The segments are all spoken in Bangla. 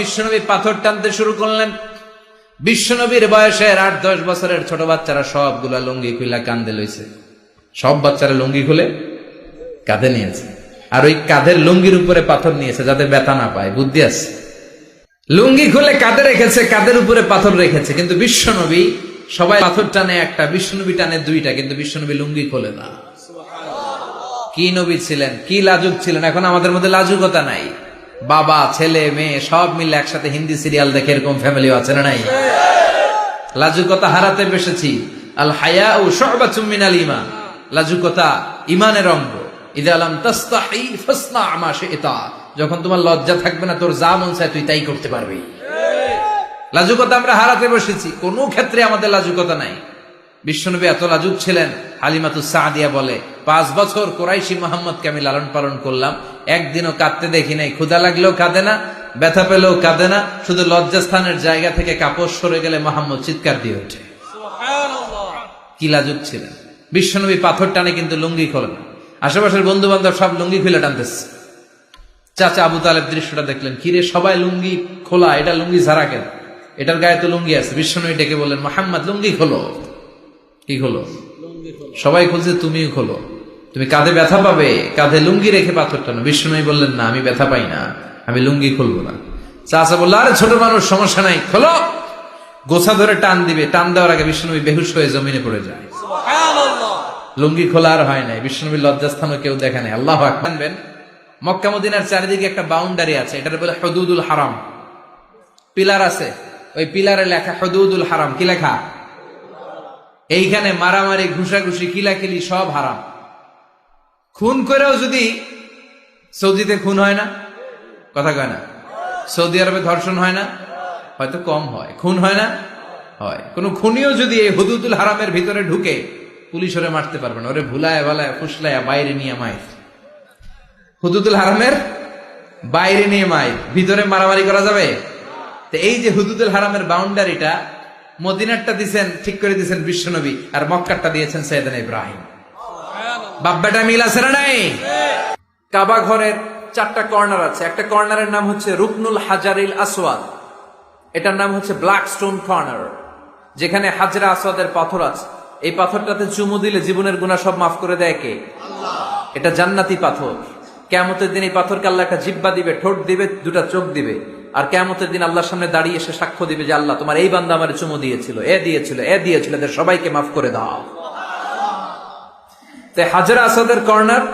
বিশ্বনবী পাথর টানতে শুরু করলেন। বিশ্বনবীর বয়সের 8-10 বছরের ছোট বাচ্চারা সবগুলা লুঙ্গি খুলে কাঁধে লইছে। সব বাচ্চারা লুঙ্গি খুলে কাঁধে নিয়েছে, আর ওই কাঁধের লুঙ্গির উপরে পাথর নিয়েছে যাতে ব্যথা না পায়। বুদ্ধি আছে। লুঙ্গি খুলে কাঁধে রেখেছে, কাঁধের উপরে পাথর রেখেছে। কিন্তু বিশ্বনবী, সবাই পাথর টানে একটা, বিশ্বনবী টানে দুইটা, কিন্তু বিশ্বনবী লুঙ্গি খোলে না। কি নবী ছিলেন, কি লাজুক ছিলেন। এখন আমাদের মধ্যে লাজুকতা নাই। বাবা ছেলে মেয়ে সব মিলে একসাথে হিন্দি সিরিয়াল দেখে, এরকম ফ্যামিলিও আছে না নাই? লাজুকতা হারাতে বসেছি। আল হায়াউ শু'বাতুম মিনাল ঈমান। লাজুকতা ঈমানের অঙ্গ। ইযা লাম তাস্তাহি ফাসনা মা শি'তা। যখন তোমার লজ্জা থাকবে না, তোর যা মন চায় তুই তাই করতে পারবি। লাজুকতা আমরা হারাতে বসেছি, কোন ক্ষেত্রে আমাদের লাজুকতা নাই। বিশ্বনবী এত লাজুক ছিলেন, হালিমাতুস সাদিয়া বলে 5 বছর কুরাইশি মুহাম্মদকে আমি লালন পালন করলাম, একদিনও কাঁদতে দেখি নাই। ক্ষুধা লাগলেও কাঁদে না, ব্যথা পেলেও কাঁদে না, শুধু লজ্জাস্থানের জায়গা থেকে কাপড় সরে গেলে মুহাম্মদ চিৎকার দিয়ে ওঠে। কি লাজুক ছিলেন বিশ্বনবী। পাথর টানে কিন্তু লুঙ্গি খোলে না। আশেপাশের বন্ধু বান্ধব সব লুঙ্গি খুলে টানতেছে। চাচা আবু তালেব দৃশ্যটা দেখলেন, কিরে সবাই লুঙ্গি খোলা, এটা লুঙ্গি ছাড়া কেন? এটার গায়ে তো লুঙ্গি আছে। বিশ্বনবী ডেকে বললেন, মুহাম্মদ লুঙ্গি খোলো। কি খোলো? সবাই খুলছে, তুমিও খোলো। তুমি কাঁধে ব্যথা পাবে, কাঁধে লুঙ্গি রেখে পাথর টানো। বিশ্বনবী বললেন, না আমি ব্যথা পাই না, আমি লুঙ্গি খুলবো না। চাচা বললো, আরে ছোট মানুষ, সমস্যা নাই, খোলো। গোছা ধরে টান দিবে, টান দেওয়ার আগে বিশ্বনবী বেহুশ হয়ে জমিনে পড়ে যায়। লুঙ্গি খোলা আর হয় নাই। বিশ্বনবীর লজ্জাস্থানও কেউ দেখে নাই। আল্লাহু আকবার। মক্কা মদিনার চারিদিকে একটা বাউন্ডারি আছে, এটার বলে হুদুদুল হারাম। পিলার আছে, ওই পিলারে লেখা হুদুদুল হারাম। কি লেখা? এইখানে মারামারি, ঘুষাঘুষি, কিলাকিলি সব হারাম। খুন করেও যদি, সৌদিতে খুন হয় না, কথা কয় না? সৌদি আরবে ধর্ষণ হয় না, হয়তো কম হয়, খুন হয় না, হয়। কোন খুনিও যদি এই হুদুদুল হারামের ভিতরে ঢুকে, পুলিশ ওরে মারতে পারবে না। ওরে ভুলায় ভালায় ফুসলায় বাইরে নিয়ে মায়ের। হুদুদুল হারামের বাইরে নিয়ে মায়ের, ভিতরে মারামারি করা যাবে? তো এই যে হুদুদুল হারামের বাউন্ডারিটা, মদিনারটা দিয়েছেন, ঠিক করে দিয়েছেন বিশ্বনবী, আর মক্কারটা দিয়েছেন সাইয়েদনা ইব্রাহিম। বাব্বাটা মিল আছে না নাই? কাবা ঘরের 4টা কর্নার আছে। একটা কর্নারের নাম হচ্ছে রুকনুল হাজারিল আসওয়াদ, এটার নাম হচ্ছে ব্ল্যাক স্টোন কর্নার, যেখানে হাজরা আসওয়াদের পাথর আছে। এই পাথরটাতে চুমু দিলে জীবনের গুনাহ সব মাফ করে দেয় কে? আল্লাহ। এটা জান্নাতি পাথর। কিয়ামতের দিন এই পাথরকে আল্লাহ একটা জিহ্বা দিবে, ঠোঁট দিবে, 2টা চোখ দিবে। আর কিয়ামতের দিন আল্লাহর সামনে দাঁড়িয়ে এসে সাক্ষ্য দিবে যে, আল্লাহ তোমার এই বান্দা আমারে চুমু দিয়েছিল, এ দিয়েছিল, এ দিয়েছিল, এদের সবাইকে মাফ করে দাও। তাই হাজরা আসওয়াদের কর্নার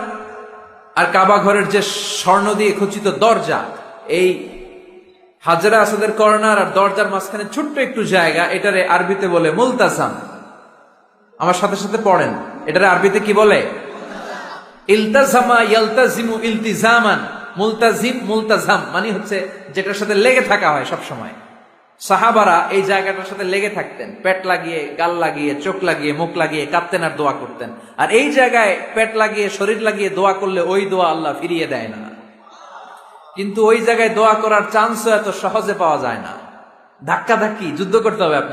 আর কাবা ঘরের যে স্বর্ণ দিয়ে খচিত দরজা, এই হাজরা আসওয়াদের কর্নার আর দরজার মাঝখানে ছোট্ট একটু জায়গা, এটারে আরবিতে বলে মুলতাজাম। আমার সাথে সাথে পড়েন, এটারে আরবিতে কি বলে? ইলতাজামা ইয়ালতাজিমু ইলতিজামান। মুলতাজিম, মুলতাজাম মানে হচ্ছে যেটার সাথে লেগে থাকা হয় সব সময়। সাহাবারা এই জায়গাটার সাথে লেগে থাকতেন, পেট লাগিয়ে, গাল লাগিয়ে, চোখ লাগিয়ে, মুখ লাগিয়ে কাঁদতেন আর দোয়া করতেন। আর এই জায়গায় পেট লাগিয়ে, শরীর লাগিয়ে দোয়া করলে ওই দোয়া আল্লাহ ফিরিয়ে দেয় না। কিন্তু ওই জায়গায় দোয়া করার চান্সও এত সহজে পাওয়া যায় না। ধাক্কা ধাক্কি, যুদ্ধ করতে হবে আপনার।